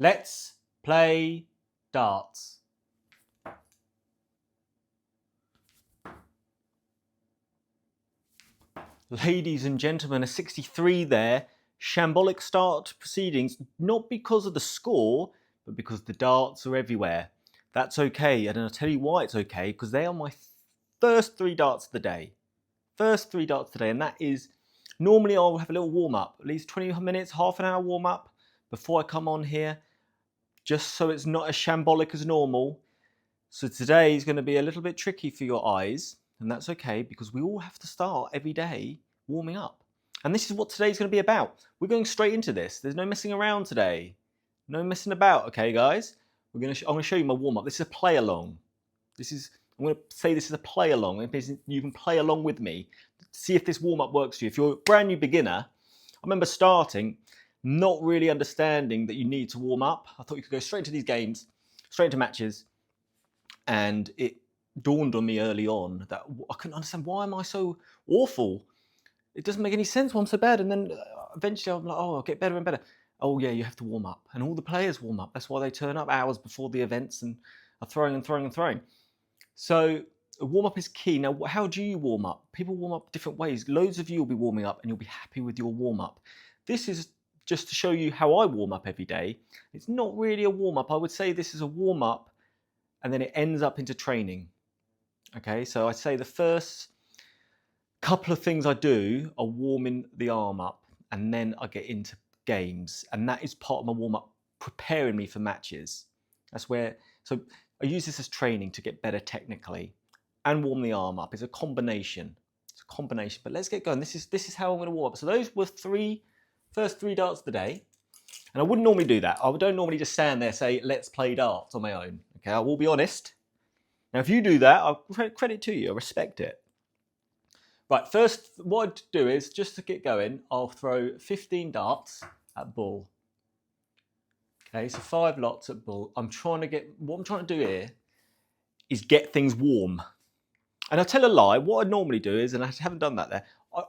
Let's play darts. Ladies and gentlemen, a 63 there. Shambolic start to proceedings, not because of the score, but because the darts are everywhere. That's okay, and I'll tell you why it's okay, because they are my first 3 darts of the day. First 3 darts today, and that is, normally I'll have a little warm-up, at least 20 minutes, half an hour warm-up before I come on here, just so it's not as shambolic as normal. So today is going to be a little bit tricky for your eyes, and that's okay, because we all have to start every day warming up. And this is what today's going to be about. We're going straight into this. There's no messing around today. No messing about, okay, guys? I'm going to show you my warm-up. This is a play-along. I'm going to say this is a play-along. You can play along with me to see if this warm-up works for you. If you're a brand new beginner, I remember starting, not really understanding that you need to warm up. I thought you could go straight into these games, straight into matches, and it dawned on me early on that I couldn't understand, why am I so awful? It doesn't make any sense why I'm so bad. And then eventually I'm like, oh, I'll get better and better. Oh yeah, you have to warm up. And all the players warm up. That's why they turn up hours before the events and are throwing and throwing and throwing. So warm up is key. Now, how do you warm up? People warm up different ways. Loads of you will be warming up and you'll be happy with your warm up. This is just to show you how I warm up every day. It's not really a warm up. I would say this is a warm up and then it ends up into training. Okay, so I say the first couple of things I do are warming the arm up, and then I get into games, and that is part of my warm up, preparing me for matches. That's where, so I use this as training to get better technically and warm the arm up. It's a combination. It's a combination, but let's get going. This is how I'm going to warm up. So those were first three darts of the day. And I wouldn't normally do that. I don't normally just stand there and say, let's play darts on my own. Okay, I will be honest. Now, if you do that, I'll credit to you. I respect it. Right, first, what I'd do is, just to get going, I'll throw 15 darts at bull. Okay, so 5 lots at bull. What I'm trying to do here is get things warm. And I'll tell a lie, what I normally do is, and I haven't done that there,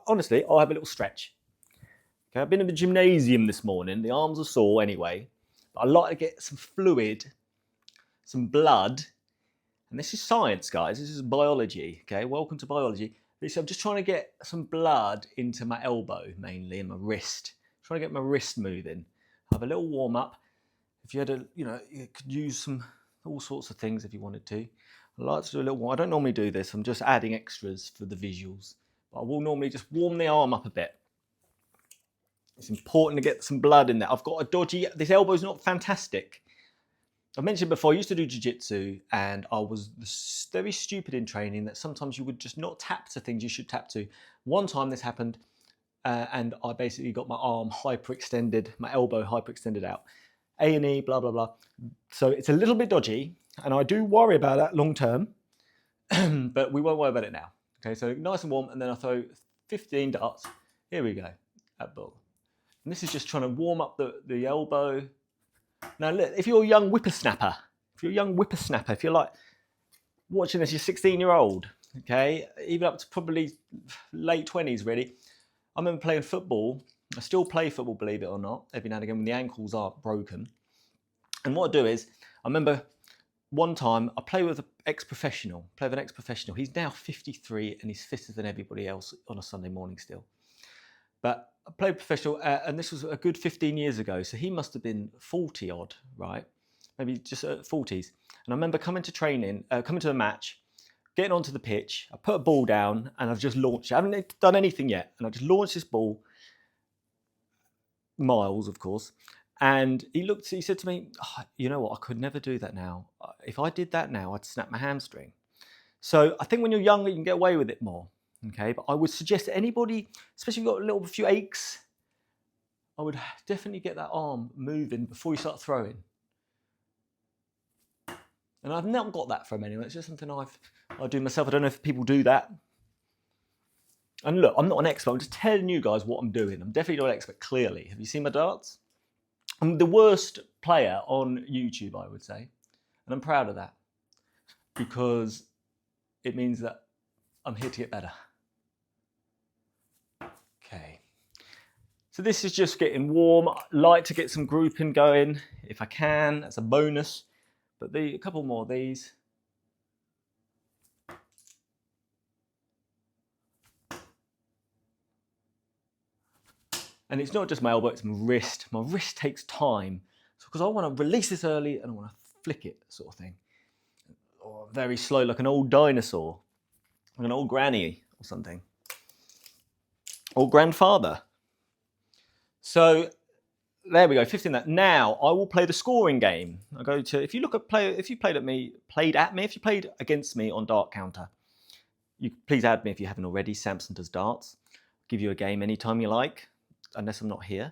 honestly, I'll have a little stretch. Okay, I've been in the gymnasium this morning. The arms are sore anyway. But I like to get some fluid, some blood. And this is science, guys. This is biology. Okay, welcome to biology. So I'm just trying to get some blood into my elbow, mainly, and my wrist. Trying to get my wrist moving. Have a little warm up. If you had you could use all sorts of things if you wanted to. I like to do a little warm. I don't normally do this. I'm just adding extras for the visuals. But I will normally just warm the arm up a bit. It's important to get some blood in there. I've got this elbow's not fantastic. I mentioned before, I used to do jiu-jitsu, and I was very stupid in training that sometimes you would just not tap to things you should tap to. One time this happened, and I basically got my arm hyperextended, my elbow hyperextended out. A&E, blah, blah, blah. So it's a little bit dodgy, and I do worry about that long term, but we won't worry about it now. Okay, so nice and warm, and then I throw 15 darts. Here we go, at bull. And this is just trying to warm up the elbow. Now, look, if you're a young whippersnapper, if you're like watching this, you're 16-year-old, okay, even up to probably late 20s, really. I remember playing football. I still play football, believe it or not, every now and again when the ankles aren't broken. And what I do is, I remember one time I played with an ex-professional. He's now 53 and he's fitter than everybody else on a Sunday morning still. But I played professional, and this was a good 15 years ago, so he must have been 40 odd, right? Maybe just 40s. And I remember coming to a match, getting onto the pitch, I put a ball down, and I've just launched it. I haven't done anything yet, and I just launched this ball, miles, of course. And he said to me, oh, you know what, I could never do that now. If I did that now, I'd snap my hamstring. So I think when you're younger, you can get away with it more. Okay, but I would suggest that anybody, especially if you've got a few aches, I would definitely get that arm moving before you start throwing. And I've not got that from anyone. It's just something I do myself. I don't know if people do that. And look, I'm not an expert. I'm just telling you guys what I'm doing. I'm definitely not an expert, clearly. Have you seen my darts? I'm the worst player on YouTube, I would say. And I'm proud of that. Because it means that I'm here to get better. Okay. So this is just getting warm. I like to get some grouping going if I can. That's a bonus. But a couple more of these. And it's not just my elbow, it's my wrist. My wrist takes time. So because I want to release this early and I want to flick it, sort of thing. Or very slow, like an old dinosaur. Like an old granny or something. Or grandfather. So there we go, 15 that. Now I will play the scoring game. I go to, if you look at if you played against me on DartCounter, you please add me if you haven't already. Samson Does Darts. Give you a game anytime you like, unless I'm not here.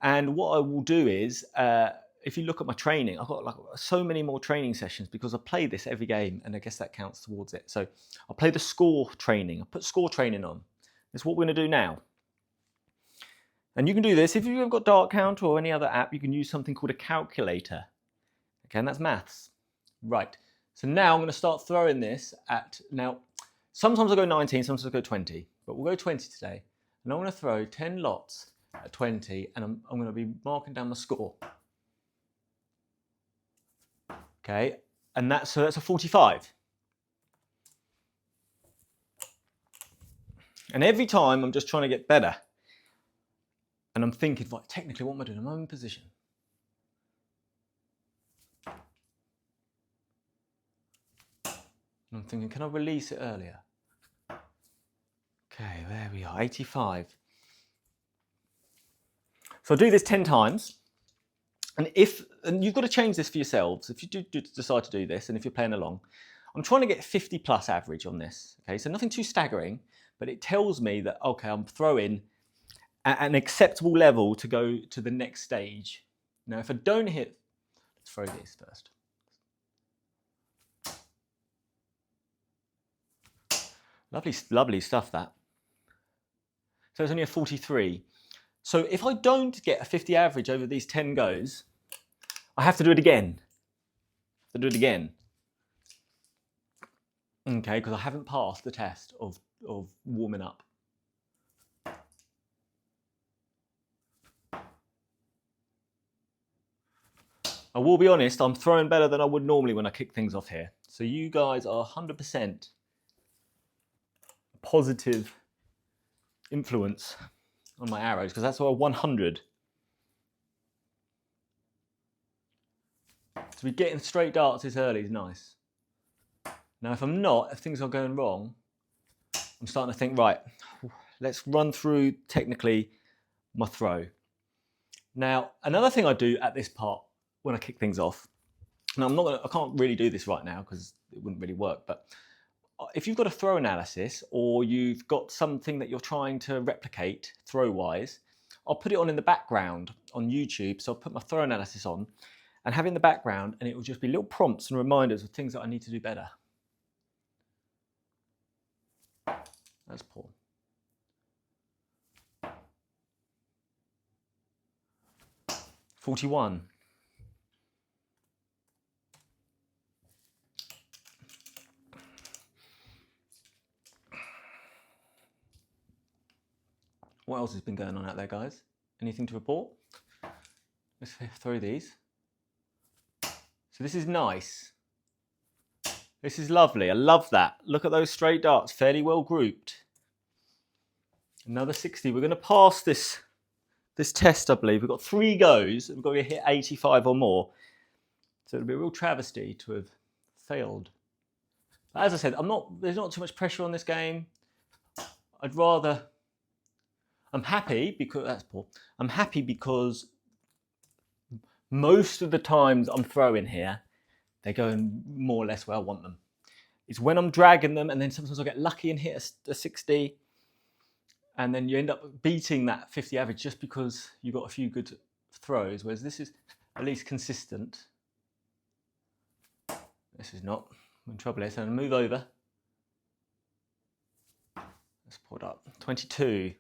And what I will do is, if you look at my training, I've got like so many more training sessions because I play this every game, and I guess that counts towards it. So I'll play the score training. I'll put score training on. That's what we're going to do now. And you can do this if you've got DartCounter or any other app. You can use something called a calculator. Okay, and that's maths. Right. So now I'm going to start throwing this at, now sometimes I go 19, sometimes I go 20, but we'll go 20 today. And I'm going to throw 10 lots at 20, and I'm going to be marking down the score. Okay, and that's a 45. And every time I'm just trying to get better. And I'm thinking, right, technically, what am I doing? I'm in position. And I'm thinking, can I release it earlier? Okay, there we are, 85. So I'll do this 10 times. And you've got to change this for yourselves. If you do decide to do this, and if you're playing along, I'm trying to get 50 plus average on this. Okay, so nothing too staggering, but it tells me that, okay, I'm throwing at an acceptable level to go to the next stage. Now, if I don't hit, let's throw these first. Lovely, lovely stuff, that. So it's only a 43. So if I don't get a 50 average over these 10 goes, I have to do it again. Okay, because I haven't passed the test of warming up. I will be honest, I'm throwing better than I would normally when I kick things off here. So you guys are 100% positive influence on my arrows, because that's a 100. To be getting straight darts this early is nice. Now if I'm not, if things are going wrong, I'm starting to think, right, let's run through technically my throw. Now, another thing I do at this part when I kick things off, now I can't really do this right now because it wouldn't really work, but if you've got a throw analysis or you've got something that you're trying to replicate throw-wise, I'll put it on in the background on YouTube. So I'll put my throw analysis on and have it in the background, and it will just be little prompts and reminders of things that I need to do better. That's poor. $41. What else has been going on out there, guys? Anything to report? Let's throw these. So this is nice. This is lovely. I love that. Look at those straight darts, fairly well grouped. Another 60. We're going to pass this test, I believe. We've got 3 goes. We've got to hit 85 or more. So it'll be a real travesty to have failed. But as I said, there's not too much pressure on this game. I'm happy because, that's poor. I'm happy because most of the times I'm throwing here, they're going more or less where I want them. It's when I'm dragging them, and then sometimes I get lucky and hit a 60, and then you end up beating that 50 average just because you got a few good throws, whereas this is at least consistent. This is not. I'm in trouble here, so I'm going to move over. Let's pull it up. 22.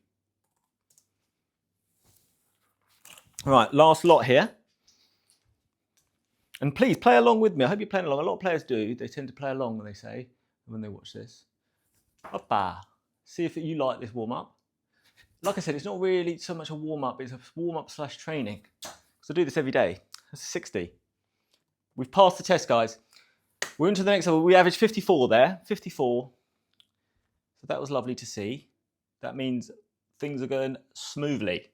Right, last lot here. And please play along with me. I hope you're playing along. A lot of players do. They tend to play along when they say, when they watch this. Hoppa. See if you like this warm up. like I said, it's not really so much a warm-up, it's a warm-up / training. Because I do this every day. That's 60. We've passed the test, guys. We're into the next level. We averaged 54 there, 54. So that was lovely to see. That means things are going smoothly.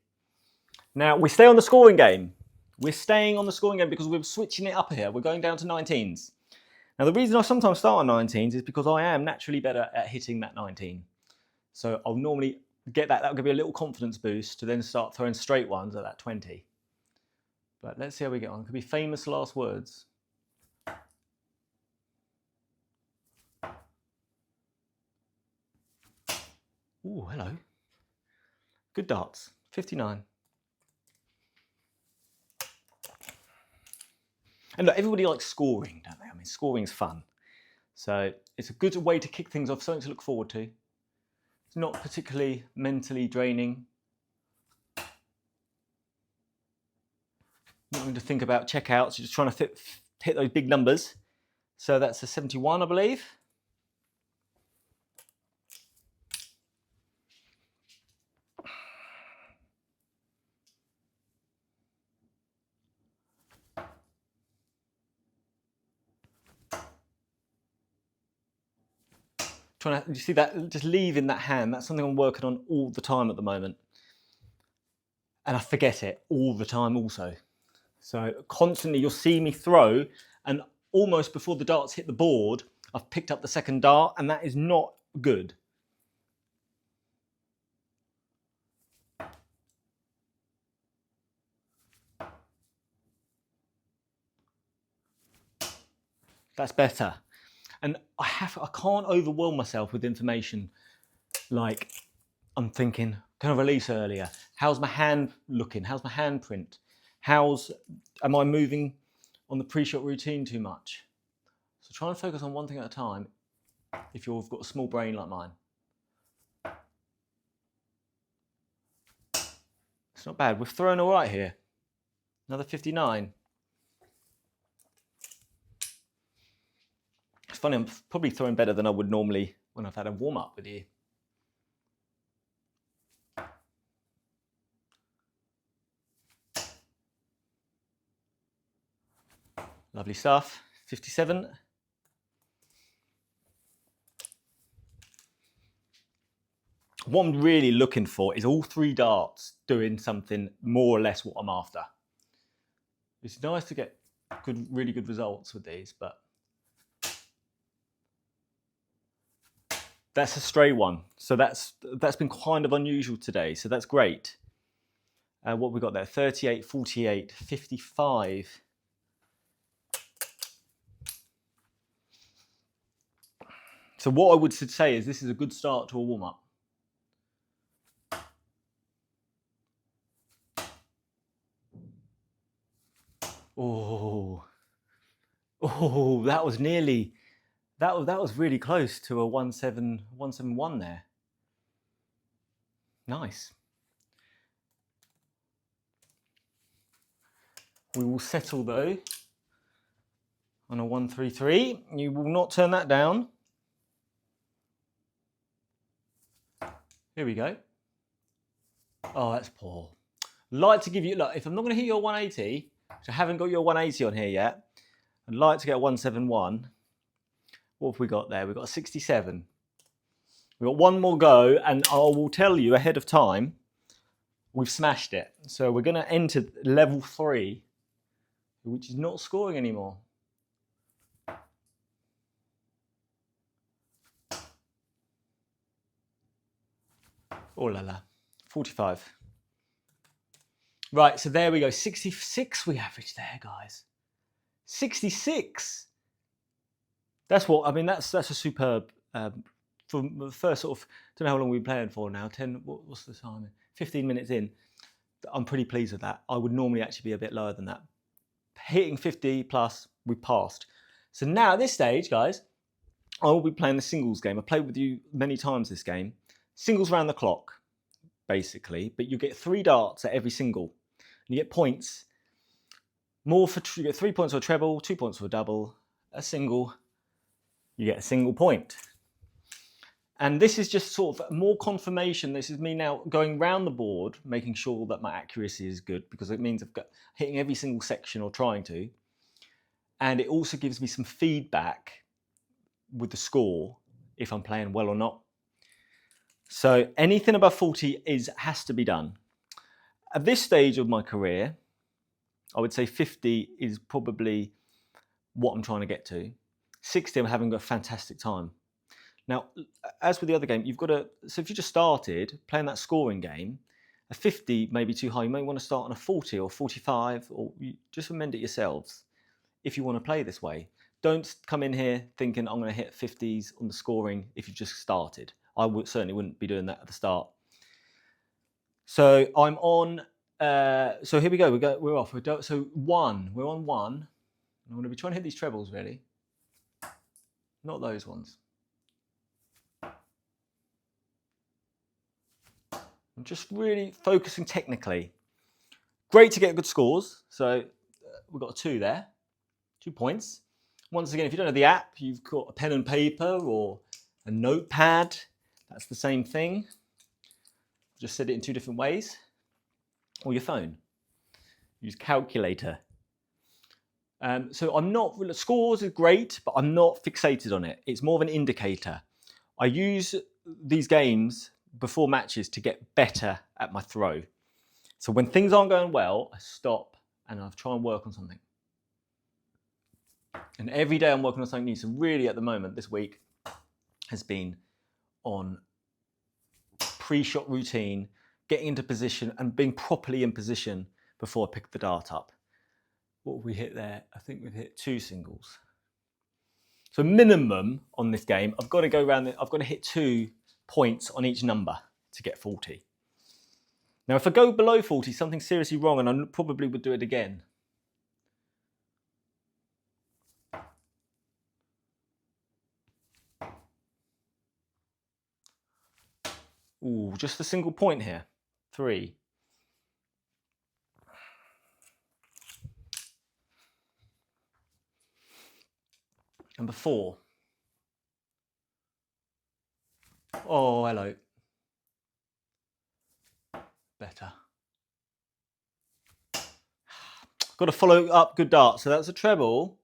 Now, we stay on the scoring game. We're staying on the scoring game because we're switching it up here. We're going down to 19s. Now, the reason I sometimes start on 19s is because I am naturally better at hitting that 19. So I'll normally get that. That'll give me a little confidence boost to then start throwing straight ones at that 20. But let's see how we get on. It could be famous last words. Ooh, hello. Good darts. 59. And look, everybody likes scoring, don't they? I mean, scoring's fun. So it's a good way to kick things off, something to look forward to. It's not particularly mentally draining. Not having to think about checkouts, you're just trying to hit those big numbers. So that's a 71, I believe. You see that, just leaving that hand, that's something I'm working on all the time at the moment. And I forget it all the time also. So constantly you'll see me throw, and almost before the darts hit the board, I've picked up the second dart, and that is not good. That's better. And I can't overwhelm myself with information. Like, I'm thinking, can I release earlier? How's my hand looking? How's my hand print? Am I moving on the pre-shot routine too much? So try and focus on one thing at a time if you've got a small brain like mine. It's not bad. We've thrown all right here. Another 59. It's funny, I'm probably throwing better than I would normally when I've had a warm-up with you. Lovely stuff. 57. What I'm really looking for is all three darts doing something more or less what I'm after. It's nice to get really good results with these, but that's a stray one. So that's been kind of unusual today. So that's great. What we got there? 38, 48, 55. So what I would say is this is a good start to a warm-up. Oh, that was nearly, that was really close to a 171 there. Nice. We will settle though on a 133. You will not turn that down. Here we go. Oh, that's poor. Like to give you, look, if I'm not going to hit your 180, which I haven't got your 180 on here yet, I'd like to get a 171. What have we got there? We've got a 67. We've got one more go, and I will tell you ahead of time, we've smashed it. So we're going to enter level 3, which is not scoring anymore. Oh la la, 45. Right, so there we go. 66 we averaged there, guys. 66. That's what, I mean, that's a superb, from the first sort of, don't know how long we've been playing for now, 10, what's the time? 15 minutes in. I'm pretty pleased with that. I would normally actually be a bit lower than that. Hitting 50 plus, we passed. So now at this stage, guys, I will be playing the singles game. I've played with you many times this game. Singles round the clock, basically, but you get 3 darts at every single. And you get points. You get 3 points for a treble, 2 points for a double, a single. You get a single point. And this is just sort of more confirmation. This is me now going round the board, making sure that my accuracy is good, because it means I've got hitting every single section or trying to. And it also gives me some feedback with the score if I'm playing well or not. So anything above 40 has to be done. At this stage of my career, I would say 50 is probably what I'm trying to get to. 60, I'm having a fantastic time. Now, as with the other game, you've got to, so if you just started playing that scoring game, a 50 may be too high. You may want to start on a 40 or 45, or you just amend it yourselves if you want to play this way. Don't come in here thinking I'm going to hit 50s on the scoring if you've just started. I certainly wouldn't be doing that at the start. So I'm on, so here we go, we're off. So we're on 1. I'm going to be trying to hit these trebles really. Not those ones. I'm just really focusing technically. Great to get good scores. So we've got a 2 there, 2 points. Once again, if you don't know the app, you've got a pen and paper or a notepad. That's the same thing. Just said it in 2 different ways. Or your phone. Use calculator. So I'm not, scores is great, but I'm not fixated on it. It's more of an indicator. I use these games before matches to get better at my throw. So when things aren't going well, I stop and I try and work on something. And every day I'm working on something new. So really at the moment, this week has been on pre-shot routine, getting into position and being properly in position before I pick the dart up. What have we hit there? I think we've hit 2 singles. So minimum on this game, I've got to go around, I've got to hit 2 points on each number to get 40. Now, if I go below 40, something's seriously wrong and I probably would do it again. Ooh, just a single point here. 3. Number 4. Oh, hello. Better. Got to follow up good darts. So that's a treble,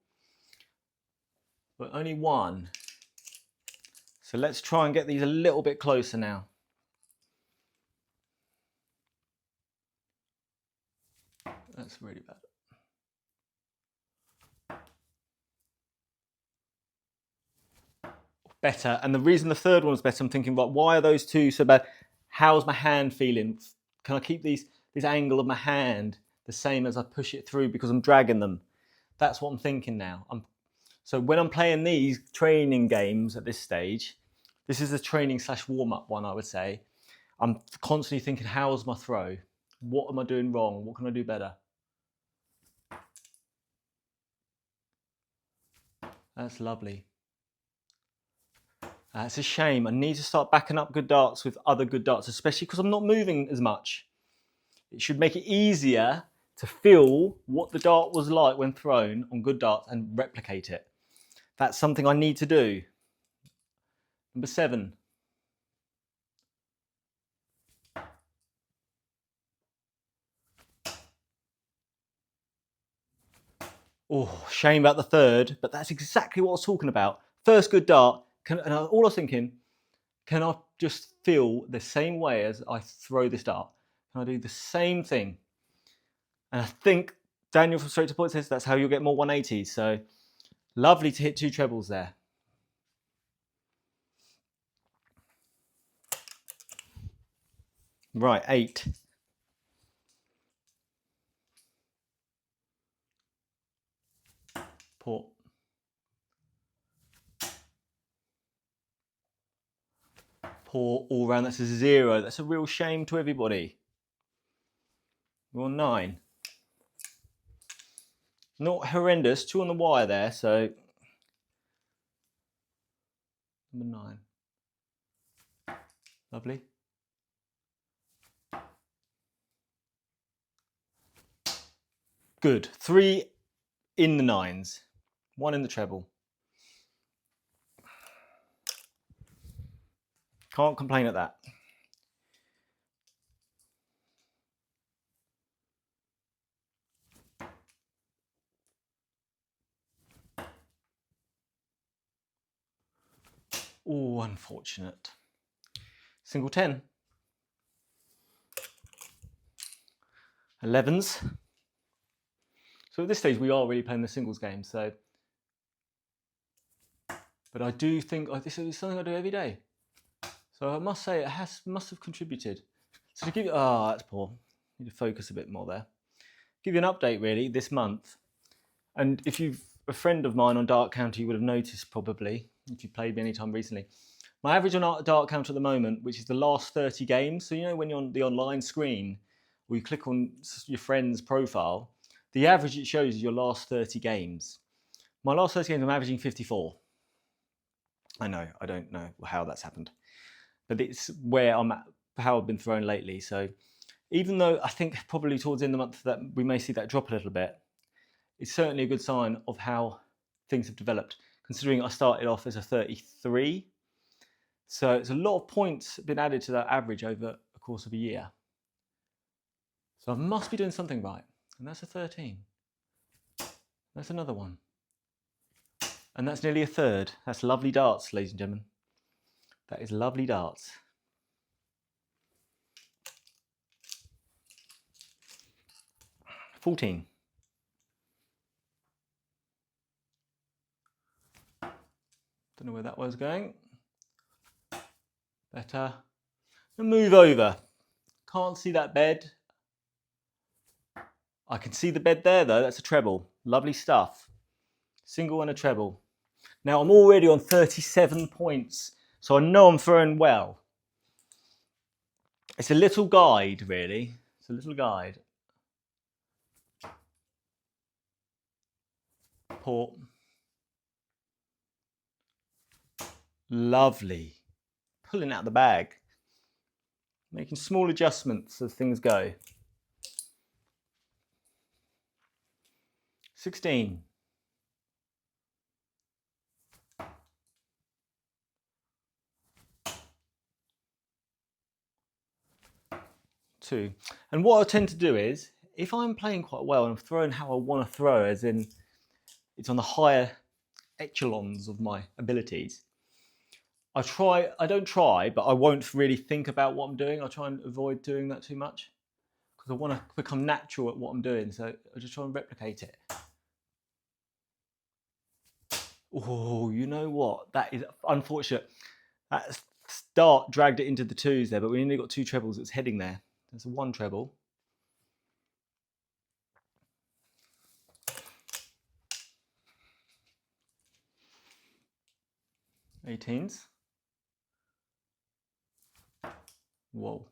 but only 1. So let's try and get these a little bit closer now. That's really bad. Better. And the reason the third one's better, I'm thinking, right, why are those 2 so bad? How's my hand feeling? Can I keep this angle of my hand the same as I push it through because I'm dragging them? That's what I'm thinking now. So when I'm playing these training games at this stage, this is a training / warm-up one, I would say. I'm constantly thinking, how's my throw? What am I doing wrong? What can I do better? That's lovely. It's a shame. I need to start backing up good darts with other good darts, especially because I'm not moving as much. It should make it easier to feel what the dart was like when thrown on good darts and replicate it. That's something I need to do. Number 7. Oh, shame about the third, but that's exactly what I was talking about. First good dart, all I was thinking, can I just feel the same way as I throw this dart? Can I do the same thing? And I think Daniel from Straight to Point says that's how you'll get more 180s. So lovely to hit 2 trebles there. Right, 8. Port. Poor all round, that's a 0. That's a real shame to everybody. We're on 9. Not horrendous, 2 on the wire there, so number 9. Lovely. Good. 3 in the 9s, 1 in the treble. Can't complain at that. Oh, unfortunate. Single 10. 11s. So at this stage, we are really playing the singles game. So, but I do think this is something I do every day. So I must say it must have contributed. So to give you, that's poor. Need to focus a bit more there. Give you an update really this month. And if you've a friend of mine on DartCounter, you would have noticed probably, if you played me any time recently, my average on DartCounter at the moment, which is the last 30 games. So you know when you're on the online screen, or you click on your friend's profile, the average it shows is your last 30 games. My last 30 games, I'm averaging 54. I know, I don't know how that's happened. But it's where I'm at, how I've been thrown lately. So even though I think probably towards the end of the month that we may see that drop a little bit, it's certainly a good sign of how things have developed, considering I started off as a 33. So it's a lot of points been added to that average over the course of a year. So I must be doing something right. And that's a 13. That's another one. And that's nearly a third. That's lovely darts, ladies and gentlemen. That is lovely darts. $14. Don't know where that was going. Better. Move over. Can't see that bed. I can see the bed there though. That's a treble. Lovely stuff. Single and a treble. Now I'm already on 37 points, so I know I'm throwing well. It's a little guide, really. It's a little guide. Port. Lovely. Pulling out the bag. Making small adjustments as things go. 16. Two. And what I tend to do is, if I'm playing quite well and I'm throwing how I want to throw, as in it's on the higher echelons of my abilities, I don't try, but I won't really think about what I'm doing. I try and avoid doing that too much because I want to become natural at what I'm doing. So I just try and replicate it. Oh, you know what? That is unfortunate. That start dragged it into the twos there, but we only got two trebles. It's heading there. There's a one treble. Eighteens. Whoa.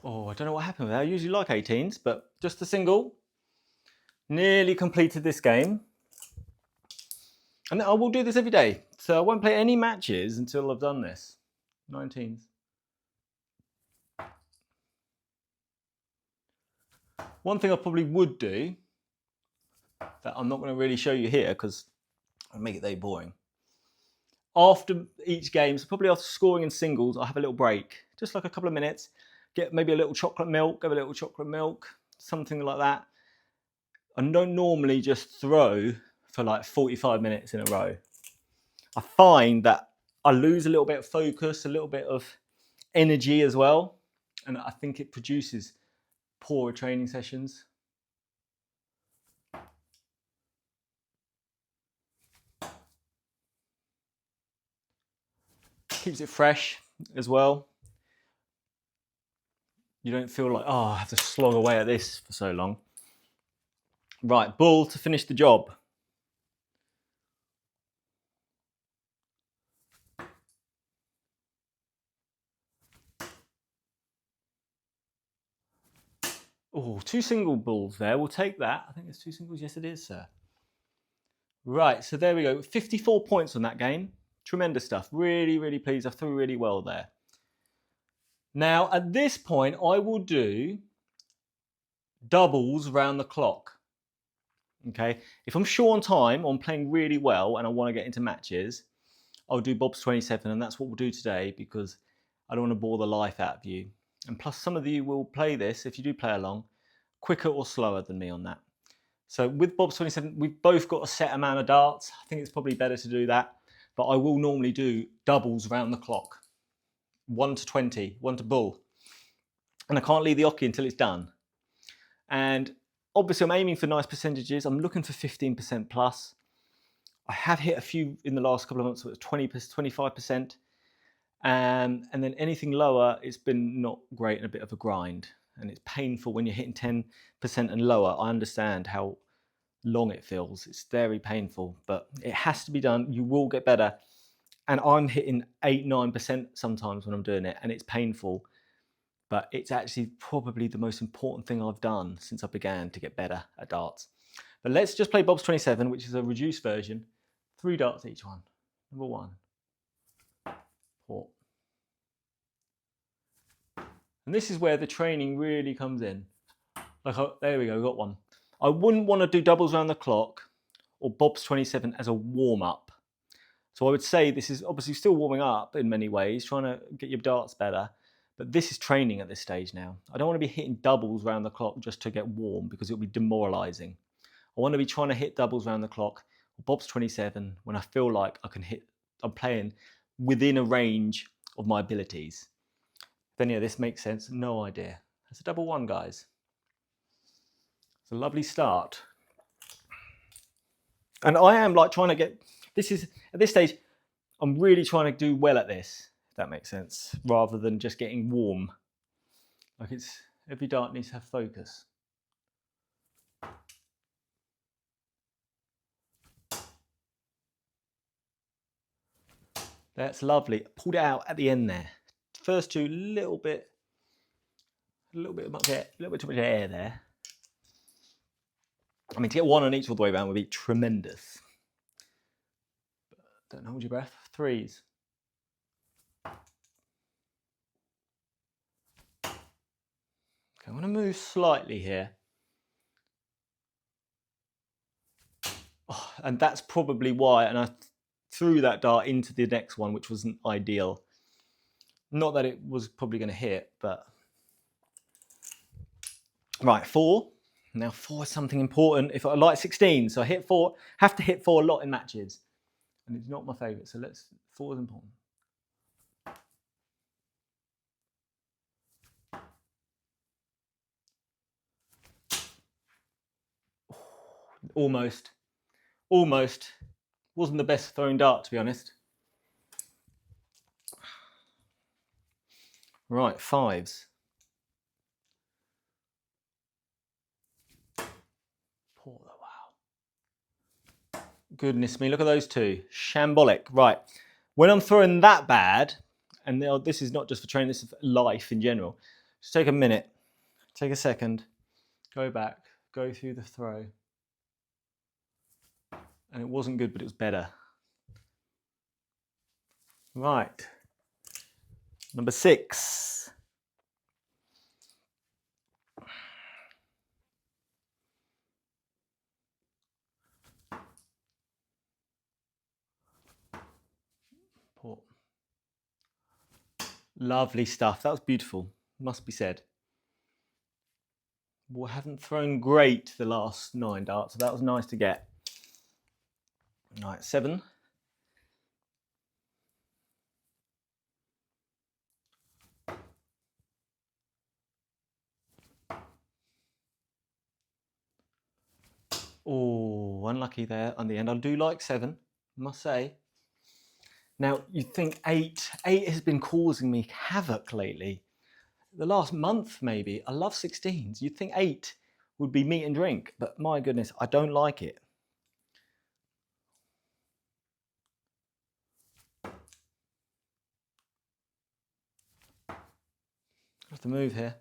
Oh, I don't know what happened there. I usually like 18s, but just a single. Nearly completed this game. And I will do this every day. So I won't play any matches until I've done this. 19s. One thing I probably would do, that I'm not going to really show you here because I'll make it very boring. After each game, so probably after scoring in singles, I'll have a little break. Just like a couple of minutes. Get maybe a little chocolate milk, have a little chocolate milk, something like that. I don't normally just throw for like 45 minutes in a row. I find that I lose a little bit of focus, a little bit of energy as well. And I think it produces poorer training sessions. Keeps it fresh as well. You don't feel like, oh, I have to slog away at this for so long. Right, bull to finish the job. Oh, two single bulls there. We'll take that. I think there's two singles. Yes, it is, sir. Right, so there we go. 54 points on that game. Tremendous stuff. Really, really pleased. I threw really well there. Now, at this point, I will do doubles round the clock. Okay, if I'm short on time, or I'm playing really well and I want to get into matches, I'll do Bob's 27, and that's what we'll do today because I don't want to bore the life out of you. And plus, some of you will play this, if you do play along, quicker or slower than me on that. So with Bob's 27, we've both got a set amount of darts. I think it's probably better to do that, but I will normally do doubles around the clock. 1 to 20, 1 to bull. And I can't leave the oche until it's done. And obviously I'm aiming for nice percentages. I'm looking for 15% plus. I have hit a few in the last couple of months with 20%, 25%. And then anything lower, it's been not great and a bit of a grind. And it's painful when you're hitting 10% and lower. I understand how long it feels. It's very painful, but it has to be done. You will get better. And I'm hitting 8, 9% sometimes when I'm doing it, and it's painful. But it's actually probably the most important thing I've done since I began to get better at darts. But let's just play Bob's 27, which is a reduced version. 3 darts each one. Number 1. Port. And this is where the training really comes in. Like, there we go, got one. I wouldn't want to do doubles around the clock or Bob's 27 as a warm-up. So I would say this is obviously still warming up in many ways, trying to get your darts better. But this is training at this stage now. I don't want to be hitting doubles around the clock just to get warm because it'll be demoralizing. I want to be trying to hit doubles around the clock, or Bob's 27, when I feel like I can hit, I'm playing within a range of my abilities. If any of this makes sense, no idea. That's a double 1, guys. It's a lovely start. And I am like trying to get, this is, at this stage, I'm really trying to do well at this. That makes sense, rather than just getting warm. Like it's, every dart needs to have focus. That's lovely. Pulled it out at the end there. First 2, a little bit much air, a little bit too much air there. I mean, to get 1 on each all the way around would be tremendous. But don't hold your breath. 3s. I want to move slightly here. Oh, and that's probably why, and I threw that dart into the next one, which wasn't ideal. Not that it was probably going to hit, but... Right, 4. Now 4 is something important. If I like 16, so I hit 4, have to hit 4 a lot in matches. And it's not my favourite, so 4 is important. Almost. Wasn't the best throwing dart, to be honest. Right, 5s. Poor, wow. Goodness me, look at those 2. Shambolic. Right, when I'm throwing that bad, and this is not just for training, this is for life in general, just take a minute, take a second, go back, go through the throw. And it wasn't good, but it was better. Right. Number 6. Port. Lovely stuff. That was beautiful, must be said. We haven't thrown great the last 9 darts, so that was nice to get. Right, 7. Oh, unlucky there on the end. I do like 7, I must say. Now, you think 8. 8 has been causing me havoc lately. The last month, maybe. I love 16s. You'd think 8 would be meat and drink, but my goodness, I don't like it. I have to move here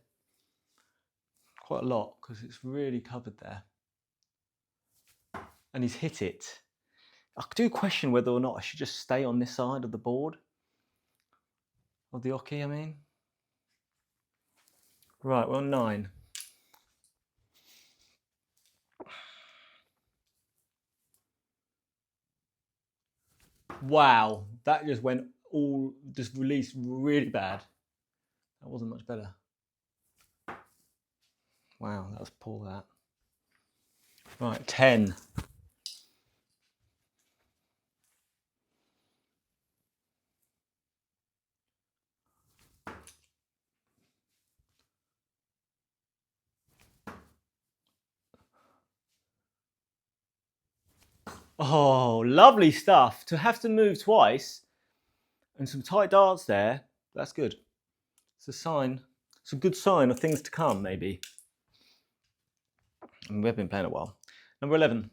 quite a lot because it's really covered there. And he's hit it. I do question whether or not I should just stay on this side of the board. Of the oche, I mean. Right, we're on 9. Wow, that just went just released really bad. That wasn't much better. Wow, that was poor, that. Right, 10. Oh, lovely stuff. To have to move twice and some tight darts there, that's good. It's a sign, it's a good sign of things to come, maybe. And we've been playing a while. Number 11.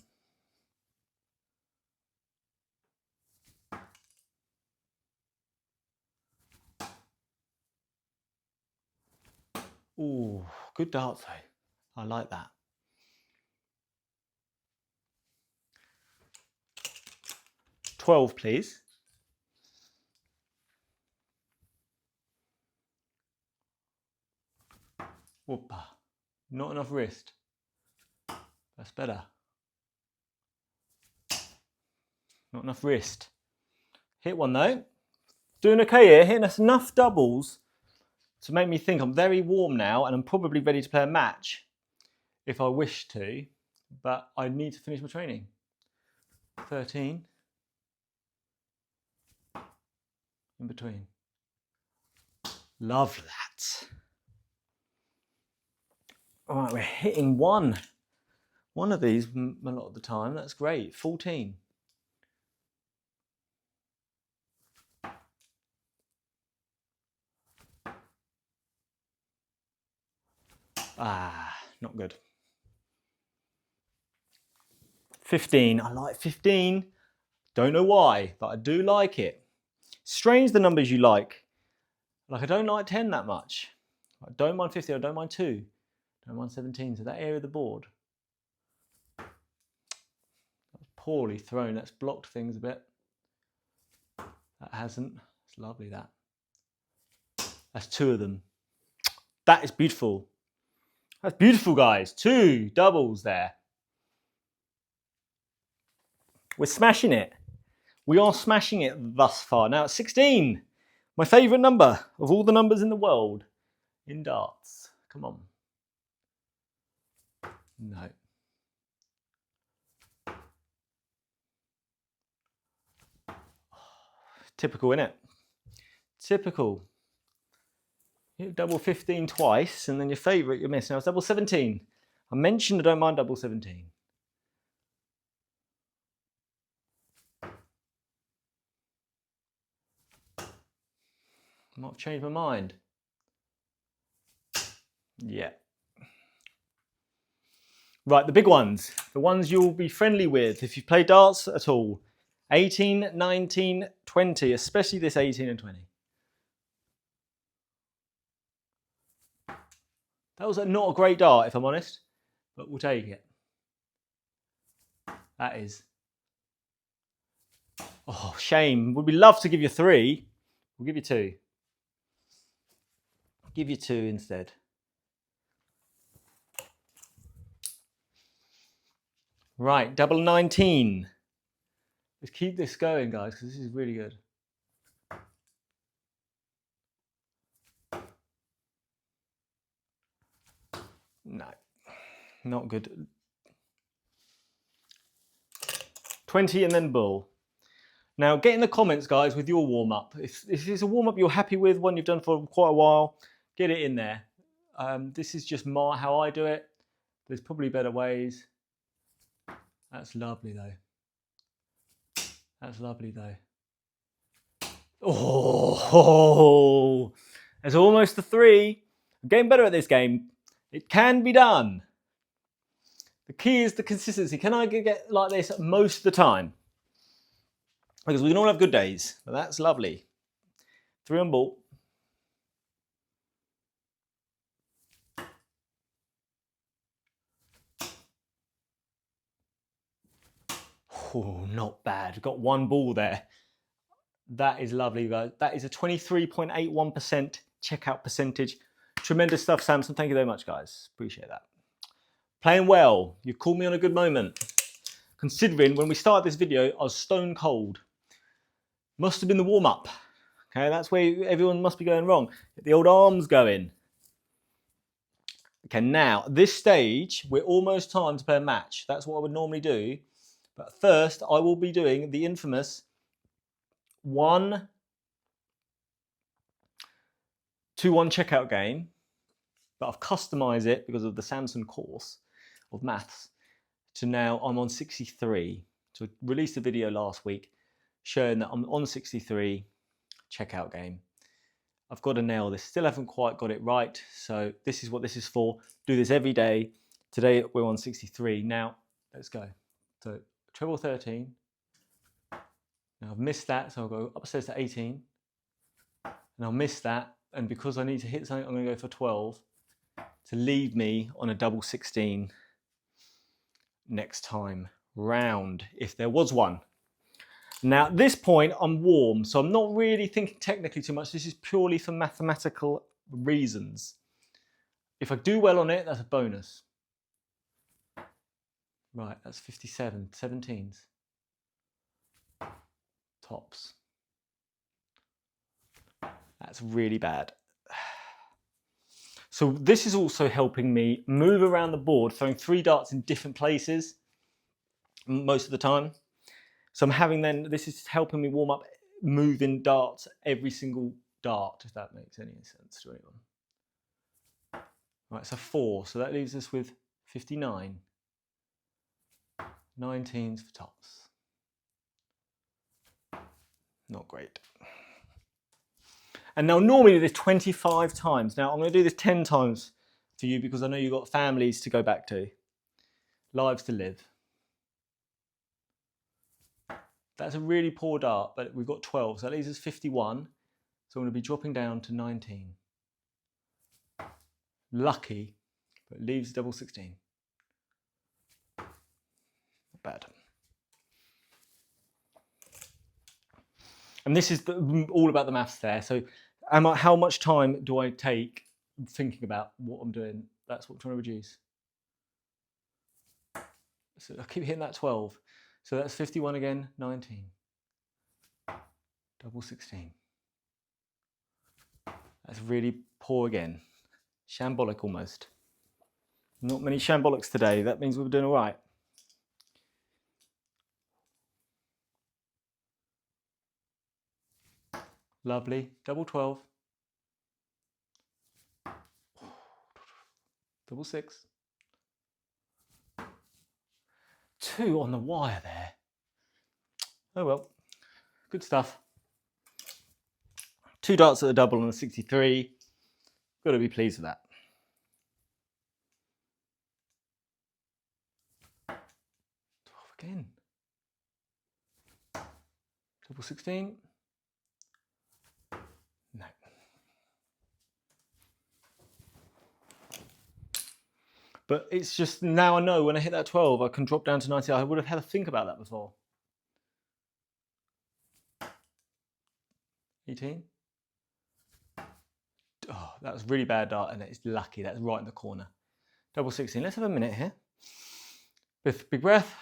Ooh, good darts though. I like that. $12, please. Whoopa. Not enough wrist. That's better. Not enough wrist. Hit one though. Doing okay here, hitting us enough doubles to make me think I'm very warm now and I'm probably ready to play a match if I wish to, but I need to finish my training. 13. In between. Love that. All right, we're hitting one of these a lot of the time. That's great. 14. Ah, not good. 15. I like 15. Don't know why, but I do like it. Strange the numbers you like. Like I don't like 10 that much. I don't mind 15. I don't mind 2. I don't mind 17. So that area of the board. That's poorly thrown. That's blocked things a bit. That hasn't. It's lovely that. That's 2 of them. That is beautiful. That's beautiful, guys. 2 doubles there. We're smashing it. We are smashing it thus far. Now it's 16. My favourite number of all the numbers in the world in darts. Come on. No. Typical, innit? Typical. You double 15 twice, and then your favourite you're missing. Now it's double 17. I mentioned I don't mind double 17. I might have changed my mind. Yeah. Right, the big ones. The ones you'll be friendly with if you play darts at all. 18, 19, 20, especially this 18 and 20. That was not a great dart, if I'm honest, but we'll take it. That is. Oh, shame. Would we love to give you 3? We'll give you 2. Give you 2 instead. Right, double 19. Let's keep this going, guys, because this is really good. No, not good. 20 and then bull. Now, get in the comments, guys, with your warm-up. If it's a warm-up you're happy with, one you've done for quite a while, get it in there. This is just how I do it. There's probably better ways. That's lovely, though. That's lovely, though. Oh, there's almost a 3. I'm getting better at this game. It can be done. The key is the consistency. Can I get like this most of the time? Because we can all have good days, but that's lovely. 3 on ball. Oh, not bad. Got 1 ball there. That is lovely, guys. That is a 23.81% checkout percentage. Tremendous stuff, Samson. Thank you very much, guys. Appreciate that. Playing well. You've called me on a good moment. Considering when we started this video, I was stone cold. Must have been the warm-up. Okay, that's where everyone must be going wrong. Get the old arms going. Okay, now, at this stage, we're almost time to play a match. That's what I would normally do. But first, I will be doing the infamous 1-2-1 checkout game. But I've customized it because of the Samson course of maths to now I'm on 63. So I released a video last week showing that I'm on 63 checkout game. I've got to nail this. Still haven't quite got it right. So this is what this is for. Do this every day. Today we're on 63. Now let's go. So treble 13. Now I've missed that, so I'll go upstairs to 18. And I'll miss that. And because I need to hit something, I'm going to go for 12 to leave me on a double 16 next time round, if there was one. Now at this point I'm warm, so I'm not really thinking technically too much. This is purely for mathematical reasons. If I do well on it, that's a bonus. Right, that's 57, 17s. Tops. That's really bad. So this is also helping me move around the board, throwing 3 darts in different places most of the time. So I'm having then, this is helping me warm up moving darts every single dart, if that makes any sense to anyone. Right, so 4, so that leaves us with 59. 19s for tops. Not great. And now normally there's 25 times. Now I'm going to do this 10 times for you because I know you've got families to go back to, lives to live. That's a really poor dart, but we've got 12, so that leaves us 51. So I'm going to be dropping down to 19. Lucky, but it leaves double 16. Not bad. And this is all about the maths there. So how much time do I take thinking about what I'm doing? That's what I'm trying to reduce. So I keep hitting that 12. So that's 51 again, 19. Double 16. That's really poor again. Shambolic almost. Not many shambolics today. That means we're doing all right. Lovely. Double 12. Double 6. 2 on the wire there. Oh well. Good stuff. 2 darts at a double on a 63. Got to be pleased with that. 12 again. Double 16. No. But it's just now I know when I hit that 12, I can drop down to 90. I would have had to think about that before. 18. Oh, that was really bad dart, and it's lucky. That's right in the corner. Double 16. Let's have a minute here. Big breath.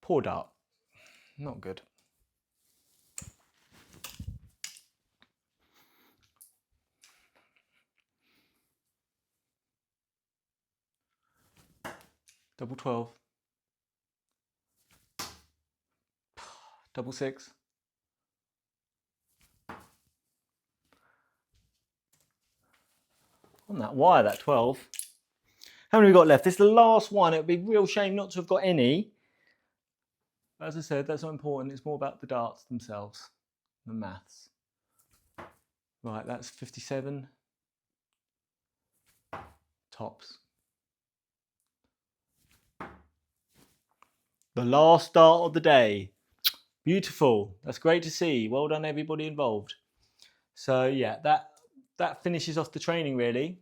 Poor dart. Not good. Double 12. Double 6. On that wire, that 12. How many have we got left? This is the last one. It would be a real shame not to have got any. But as I said, that's not important. It's more about the darts themselves, the maths. Right, that's 57. Tops. The last dart of the day. Beautiful. That's great to see. Well done, everybody involved. So yeah, that finishes off the training really.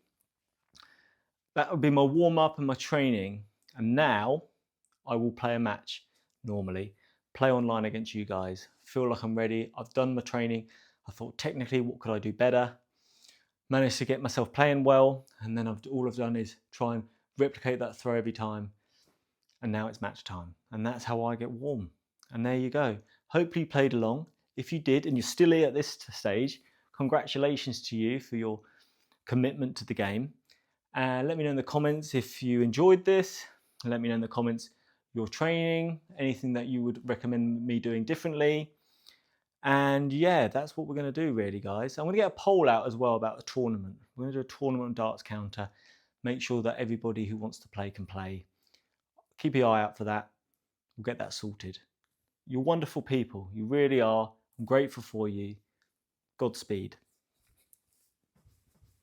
That would be my warm-up and my training. And now I will play a match normally. Play online against you guys. Feel like I'm ready. I've done my training. I thought technically what could I do better? Managed to get myself playing well. And then all I've done is try and replicate that throw every time. And now it's match time. And that's how I get warm. And there you go. Hopefully you played along. If you did and you're still here at this stage, congratulations to you for your commitment to the game. And let me know in the comments if you enjoyed this. Let me know in the comments your training, anything that you would recommend me doing differently. And yeah, that's what we're going to do really, guys. I'm going to get a poll out as well about a tournament. We're going to do a tournament on DartCounter. Make sure that everybody who wants to play can play. Keep your eye out for that. We'll get that sorted. You're wonderful people. You really are. I'm grateful for you. Godspeed.